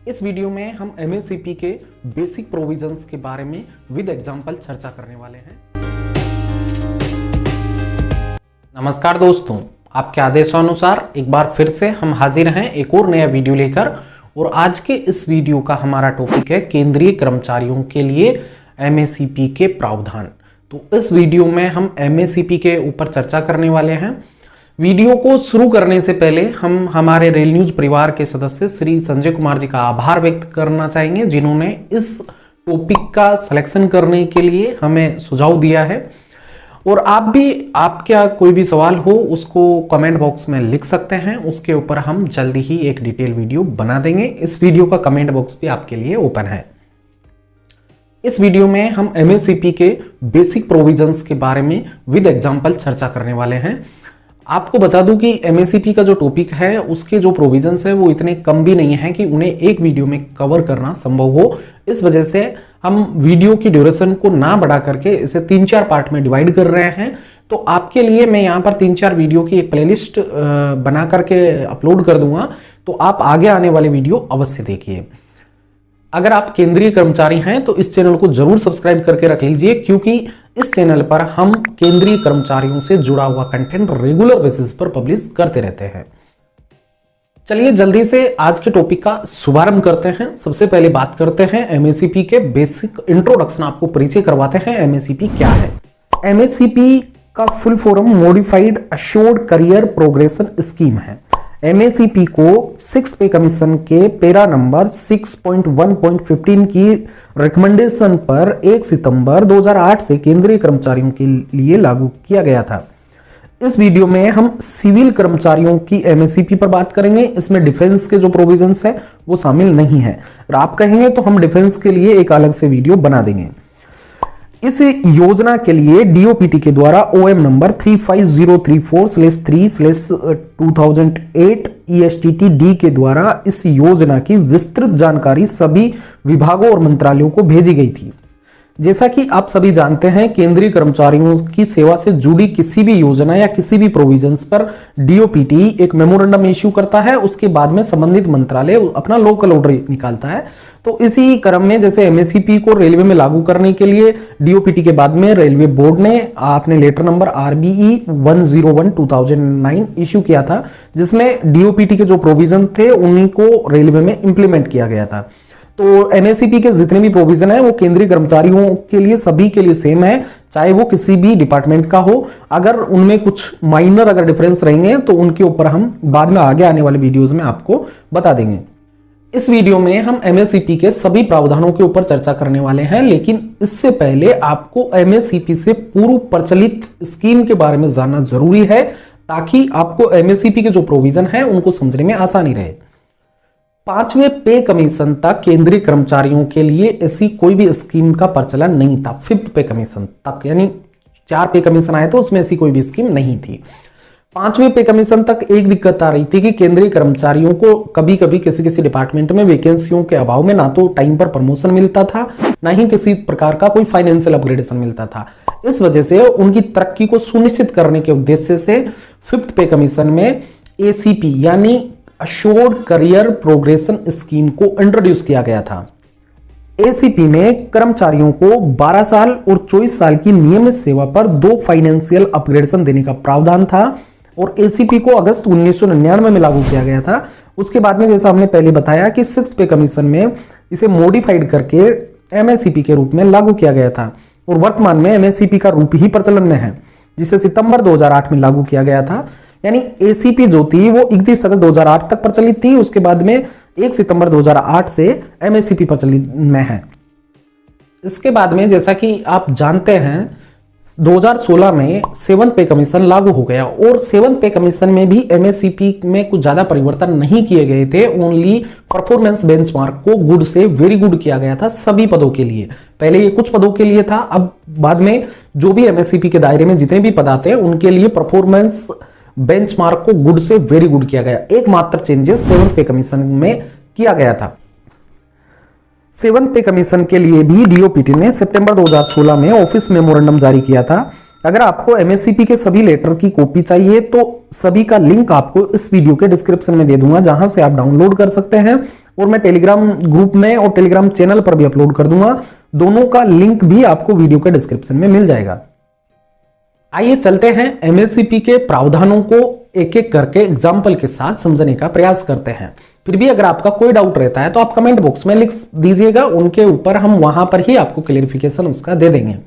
इस वीडियो में हम एमएससीपी के बेसिक प्रोविजंस के बारे में विद एग्जांपल चर्चा करने वाले हैं। नमस्कार दोस्तों, आपके आदेशानुसार एक बार फिर से हम हाजिर हैं एक और नया वीडियो लेकर। और आज के इस वीडियो का हमारा टॉपिक है केंद्रीय कर्मचारियों के लिए एमएससीपी के प्रावधान। तो इस वीडियो में हम एमएससीपी के ऊपर चर्चा करने वाले हैं। वीडियो को शुरू करने से पहले हम हमारे रेल न्यूज परिवार के सदस्य श्री संजय कुमार जी का आभार व्यक्त करना चाहेंगे, जिन्होंने इस टॉपिक का सिलेक्शन करने के लिए हमें सुझाव दिया है। और आप भी, आपका कोई भी सवाल हो उसको कमेंट बॉक्स में लिख सकते हैं, उसके ऊपर हम जल्दी ही एक डिटेल वीडियो बना देंगे। इस वीडियो का कमेंट बॉक्स भी आपके लिए ओपन है। इस वीडियो में हम एमएससीपी के बेसिक प्रोविजंस के बारे में विद एग्जांपल चर्चा करने वाले हैं। आपको बता दूं कि एमएससीपी का जो टॉपिक है उसके जो प्रोविजंस है वो इतने कम भी नहीं है कि उन्हें एक वीडियो में कवर करना संभव हो। इस वजह से हम वीडियो की ड्यूरेशन को ना बढ़ा करके इसे 3-4 पार्ट में डिवाइड कर रहे हैं। तो आपके लिए मैं यहाँ पर 3-4 वीडियो की एक प्लेलिस्ट बना करके अपलोड कर दूंगा, तो आप आगे आने वाले वीडियो अवश्य देखिए। अगर आप केंद्रीय कर्मचारी हैं तो इस चैनल को जरूर सब्सक्राइब करके रख लीजिए, क्योंकि इस चैनल पर हम केंद्रीय कर्मचारियों से जुड़ा हुआ कंटेंट रेगुलर बेसिस पर पब्लिश करते रहते हैं। चलिए जल्दी से आज के टॉपिक का शुभारंभ करते हैं। सबसे पहले बात करते हैं एमएससीपी के बेसिक इंट्रोडक्शन, आपको परिचय करवाते हैं एमएससीपी क्या है। एमएससीपी का full form modified assured career progression scheme है। एमएससीपी को 6th पे कमीशन के पैरा नंबर 6.1.15 की रिकमेंडेशन पर 1 सितंबर 2008 से केंद्रीय कर्मचारियों के लिए लागू किया गया था। इस वीडियो में हम सिविल कर्मचारियों की एमएससीपी पर बात करेंगे। इसमें डिफेंस के जो प्रोविजंस है वो शामिल नहीं है, और आप कहेंगे तो हम डिफेंस के लिए एक अलग से वीडियो बना देंगे। इस योजना के लिए डीओपीटी के द्वारा ओएम नंबर 35034/3/2008 ESTT-D के द्वारा इस योजना की विस्तृत जानकारी सभी विभागों और मंत्रालयों को भेजी गई थी। जैसा कि आप सभी जानते हैं, केंद्रीय कर्मचारियों की सेवा से जुड़ी किसी भी योजना या किसी भी प्रोविजंस पर डीओपीटी एक मेमोरेंडम इश्यू करता है। उसके बाद में संबंधित मंत्रालय अपना लोकल ऑर्डर निकालता है। तो इसी क्रम में जैसे एमएससीपी को रेलवे में लागू करने के लिए डीओपीटी के बाद में रेलवे बोर्ड ने अपने लेटर नंबर RBE 101/2009 इश्यू किया था, जिसमें डीओपीटी के जो प्रोविजन थे उन्हीं को रेलवे में इंप्लीमेंट किया गया था। तो एमएससीपी के जितने भी प्रोविजन है वो केंद्रीय कर्मचारियों के लिए सभी के लिए सेम है, चाहे वो किसी भी डिपार्टमेंट का हो। अगर उनमें कुछ माइनर अगर डिफरेंस रहेंगे तो उनके ऊपर हम बाद में आगे आने वाले वीडियोस में आपको बता देंगे। इस वीडियो में हम एमएससीपी के सभी प्रावधानों के ऊपर चर्चा करने वाले हैं, लेकिन इससे पहले आपको एमएससीपी से पूर्व प्रचलित स्कीम के बारे में जानना जरूरी है, ताकि आपको एमएससीपी के जो प्रोविजन है उनको समझने में आसानी रहे। 5वें पे कमीशन तक केंद्रीय कर्मचारियों के लिए ऐसी कोई भी स्कीम का प्रचलन नहीं था। 5th पे कमीशन तक, यानी 4 पे कमीशन आए तो उसमें ऐसी कोई भी स्कीम नहीं थी। 5वें पे कमीशन तक एक दिक्कत आ रही थी कि केंद्रीय कर्मचारियों को कभी कभी किसी डिपार्टमेंट में वैकेंसियों के अभाव में ना तो टाइम पर प्रमोशन मिलता था, ना ही किसी प्रकार का कोई फाइनेंशियल अपग्रेडेशन मिलता था। इस वजह से उनकी तरक्की को सुनिश्चित करने के उद्देश्य से 5th पे कमीशन में ACP यानी अश्योर्ड करियर प्रोग्रेशन स्कीम को इंट्रोड्यूस किया गया था। ACP में कर्मचारियों को 12 साल और 24 साल की नियमित सेवा पर 2 फाइनेंशियल अपग्रेडेशन देने का प्रावधान था, और ACP को अगस्त 1999 में लागू किया गया था। उसके बाद में जैसा हमने पहले बताया कि 6th पे कमीशन में इसे मॉडिफाइड करके एमएससीपी के रूप में लागू किया गया था, और वर्तमान में एमएससीपी का रूप ही प्रचलन में है, जिसे सितंबर 2008 में लागू किया गया था। यानी ACP जो थी वो 31 अगस्त 2008 तक प्रचलित थी, उसके बाद में 1 सितंबर 2008 से एमएससीपी प्रचलित में है। इसके बाद में जैसा कि आप जानते हैं 2016 में 7th पे कमीशन लागू हो गया, और 7th पे कमीशन में भी एमएससीपी में कुछ ज्यादा परिवर्तन नहीं किए गए थे। ओनली परफॉर्मेंस बेंचमार्क को गुड से वेरी गुड किया गया था सभी पदों के लिए। पहले ये कुछ पदों के लिए था, अब बाद में जो भी एमएससीपी के दायरे में जितने भी पद आते हैं उनके लिए परफॉर्मेंस बेंचमार्क को गुड से वेरी गुड किया गया। एकमात्र चेंजेस 7th पे कमीशन में किया गया था। 7th पे कमीशन के लिए भी डीओपीटी ने सितंबर 2016 में ऑफिस मेमोरेंडम जारी किया था। अगर आपको एमएससीपी के सभी लेटर की कॉपी चाहिए तो सभी का लिंक आपको इस वीडियो के डिस्क्रिप्शन में दे दूंगा, जहां से आप डाउनलोड कर सकते हैं, और मैं टेलीग्राम ग्रुप में और टेलीग्राम चैनल पर भी अपलोड कर दूंगा। दोनों का लिंक भी आपको वीडियो के डिस्क्रिप्शन में मिल जाएगा। आइए चलते हैं एमएससीपी के प्रावधानों को एक एक करके एग्जाम्पल के साथ समझने का प्रयास करते हैं। फिर भी अगर आपका कोई डाउट रहता है तो आप कमेंट बॉक्स में लिख दीजिएगा, उनके ऊपर हम वहां पर ही आपको क्लेरिफिकेशन उसका दे देंगे।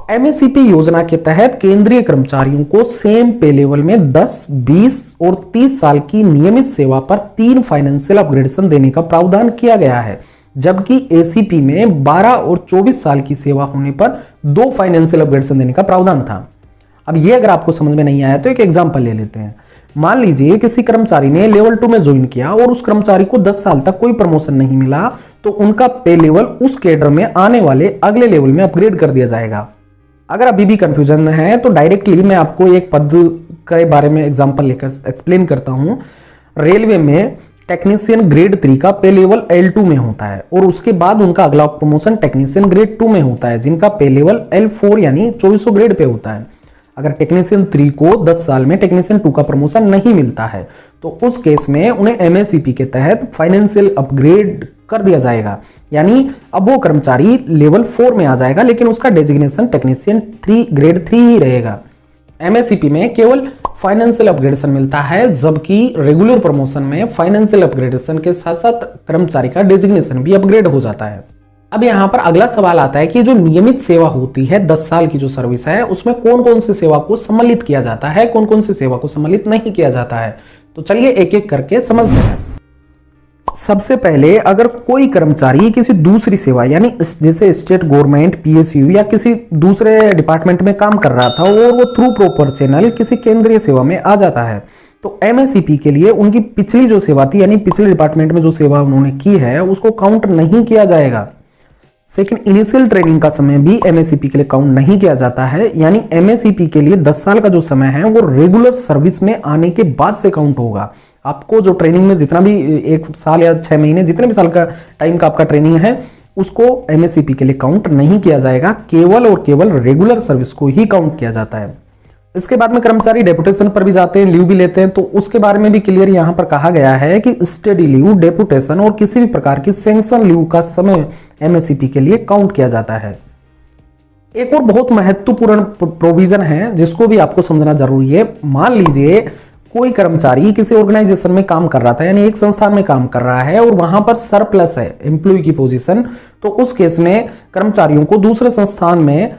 एमएससीपी योजना के तहत केंद्रीय कर्मचारियों को सेम पे लेवल में 10, 20 और 30 साल की नियमित सेवा पर 3 फाइनेंशियल अपग्रेडेशन देने का प्रावधान किया गया है, जबकि एसीपी में 12 और 24 साल की सेवा होने पर 2 फाइनेंशियल अपग्रेडेशन देने का प्रावधान था। अब ये अगर आपको समझ में नहीं आया तो एक एग्जांपल ले लेते हैं। मान लीजिए किसी कर्मचारी ने लेवल 2 में ज्वाइन किया और उस कर्मचारी को 10 साल तक कोई प्रमोशन नहीं मिला, तो उनका पे लेवल उस कैडर में आने वाले अगले लेवल में अपग्रेड कर दिया जाएगा। अगर अभी भी कंफ्यूजन है तो डायरेक्टली मैं आपको एक पद के बारे में एग्जांपल लेकर एक्सप्लेन करता हूं। रेलवे में टेक्नीशियन ग्रेड 3 का पे लेवल L2 में होता है और उसके बाद उनका अगला प्रमोशन टेक्नीशियन ग्रेड 2 में होता है, जिनका पे लेवल L4 यानी 2400 ग्रेड पे होता है। अगर टेक्नीशियन 3 को 10 साल में टेक्नीशियन 2 का प्रमोशन नहीं मिलता है तो उस केस में उन्हें एमएससीपी के तहत फाइनेंशियल अपग्रेड कर दिया जाएगा, यानी अब वो कर्मचारी लेवल 4 में आ जाएगा, लेकिन उसका डेजिग्नेशन टेक्नीशियन 3 ग्रेड 3 ही रहेगा। एमएससीपी में केवल फाइनेंशियल अपग्रेडेशन मिलता है, जबकि रेगुलर प्रमोशन में फाइनेंशियल अपग्रेडेशन के साथ साथ कर्मचारी का डेजिग्नेशन भी अपग्रेड हो जाता है। अब यहां पर अगला सवाल आता है कि जो नियमित सेवा होती है 10 साल की जो सर्विस है, उसमें कौन कौन सी सेवा को सम्मिलित किया जाता है, कौन कौन सी सेवा को सम्मिलित नहीं किया जाता है। तो चलिए एक एक करके समझते हैं। सबसे पहले अगर कोई कर्मचारी किसी दूसरी सेवा यानी जैसे स्टेट गवर्नमेंट, पीएसयू या किसी दूसरे डिपार्टमेंट में काम कर रहा था और वो थ्रू प्रॉपर चैनल किसी केंद्रीय सेवा में आ जाता है, तो एमएससीपी के लिए उनकी पिछली जो सेवा थी यानी पिछले डिपार्टमेंट में जो सेवा उन्होंने की है उसको काउंट नहीं किया जाएगा। सेकंड, इनिशियल ट्रेनिंग का समय भी एमएससीपी के लिए काउंट नहीं किया जाता है, यानी एमएससीपी के लिए 10 साल का जो समय है वो रेगुलर सर्विस में आने के बाद से काउंट होगा। आपको जो ट्रेनिंग में जितना भी 1 साल या 6 महीने जितने भी साल का टाइम का आपका ट्रेनिंग है उसको एमएससीपी के लिए काउंट नहीं किया जाएगा, केवल और केवल रेगुलर सर्विस को ही काउंट किया जाता है। इसके बाद में कर्मचारी डेपुटेशन पर भी जाते हैं, लीव भी लेते हैं, तो उसके बारे में भी क्लियर यहां पर कहा गया है कि स्टडी लीव, डेपुटेशन और किसी भी प्रकार की सैंक्शन लीव का समय एमएससीपी के लिए काउंट किया जाता है। एक और बहुत महत्वपूर्ण प्रोविजन है जिसको भी आपको समझना जरूरी है। मान लीजिए कोई कर्मचारी किसी ऑर्गेनाइजेशन में काम कर रहा था, यानी एक संस्थान में काम कर रहा है और वहां पर सरप्लस है एम्प्लॉय की पोजीशन, तो उस केस में कर्मचारियों को दूसरे संस्थान में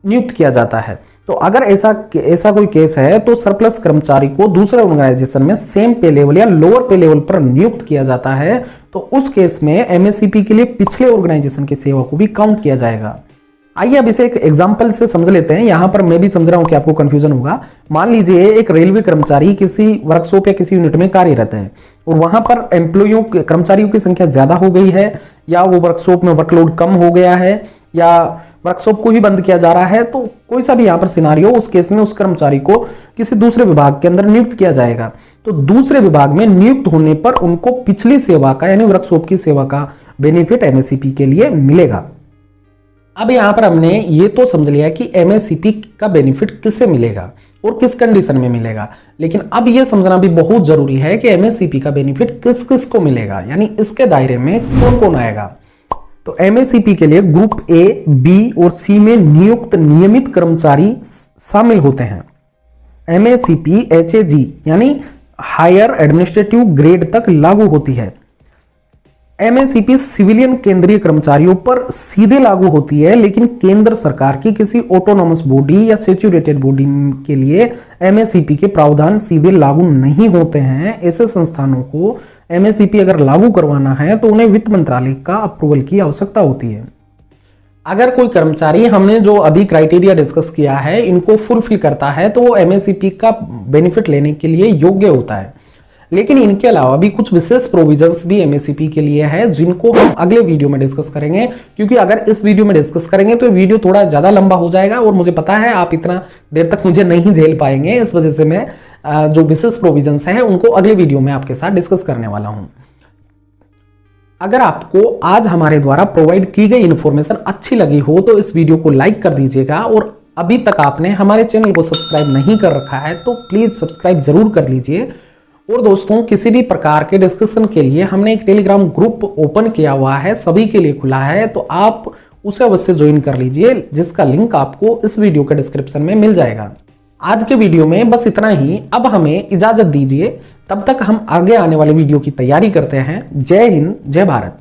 नियुक्त किया जाता है। तो अगर ऐसा कोई केस है तो सरप्लस कर्मचारी को दूसरे ऑर्गेनाइजेशन में सेम पे लेवल या लोअर पे लेवल पर नियुक्त किया जाता है, तो उस केस में एमएससीपी के लिए पिछले ऑर्गेनाइजेशन की सेवा को भी काउंट किया जाएगा। आइए अब इसे एक एग्जांपल से समझ लेते हैं। यहां पर मैं भी समझ रहा हूं कि आपको कंफ्यूजन होगा। मान लीजिए एक रेलवे कर्मचारी किसी वर्कशॉप या किसी यूनिट में कार्यरत है और वहां पर एम्प्लॉइयों कर्मचारियों की संख्या ज्यादा हो गई है, या वो वर्कशॉप में वर्कलोड कम हो गया है, या वर्कशॉप को ही बंद किया जा रहा है, तो कोई सा भी यहां पर सिनारियो, उस केस में उस कर्मचारी को किसी दूसरे विभाग के अंदर नियुक्त किया जाएगा। तो दूसरे विभाग में नियुक्त होने पर उनको पिछली सेवा का यानी वर्कशॉप की सेवा का बेनिफिट एमएससीपी के लिए मिलेगा। अब यहां पर हमने ये तो समझ लिया कि एमएससीपी का बेनिफिट किससे मिलेगा और किस कंडीशन में मिलेगा, लेकिन अब यह समझना भी बहुत जरूरी है कि एमएससीपी का बेनिफिट किस किस को मिलेगा, यानी इसके दायरे में कौन कौन आएगा। तो एमएससीपी के लिए ग्रुप ए, बी और सी में नियुक्त नियमित कर्मचारी शामिल होते हैं। एमएससीपी एचएजी यानी हायर एडमिनिस्ट्रेटिव ग्रेड तक लागू होती है। एमएससीपी सिविलियन केंद्रीय कर्मचारियों पर सीधे लागू होती है, लेकिन केंद्र सरकार की किसी ऑटोनॉमस बॉडी या सैचुरेटेड बॉडी के लिए एमएससीपी के प्रावधान सीधे लागू नहीं होते हैं। ऐसे संस्थानों को एमएससीपी अगर लागू करवाना है तो उन्हें वित्त मंत्रालय का अप्रूवल की आवश्यकता होती है। अगर कोई कर्मचारी, हमने जो अभी क्राइटेरिया डिस्कस किया है, इनको फुलफिल करता है तो वो एमएससीपी का बेनिफिट लेने के लिए योग्य होता है। लेकिन इनके अलावा भी कुछ विशेष प्रोविजंस भी एमएससीपी के लिए है, जिनको हम अगले वीडियो में डिस्कस करेंगे, क्योंकि अगर इस वीडियो में डिस्कस करेंगे तो वीडियो थोड़ा ज्यादा लंबा हो जाएगा और मुझे पता है आप इतना देर तक मुझे नहीं झेल पाएंगे। इस वजह से मैं जो विशेष प्रोविजंस हैं उनको अगले वीडियो में आपके साथ डिस्कस करने वाला हूं। अगर आपको आज हमारे द्वारा प्रोवाइड की गई इंफॉर्मेशन अच्छी लगी हो तो इस वीडियो को लाइक कर दीजिएगा और अभी तक आपने हमारे चैनल को सब्सक्राइब नहीं कर रखा है तो प्लीज सब्सक्राइब जरूर कर लीजिए। और दोस्तों, किसी भी प्रकार के डिस्कशन के लिए हमने एक टेलीग्राम ग्रुप ओपन किया हुआ है, सभी के लिए खुला है, तो आप उसे अवश्य ज्वाइन कर लीजिए, जिसका लिंक आपको इस वीडियो के डिस्क्रिप्शन में मिल जाएगा। आज के वीडियो में बस इतना ही। अब हमें इजाजत दीजिए, तब तक हम आगे आने वाले वीडियो की तैयारी करते हैं। जय हिंद, जय भारत।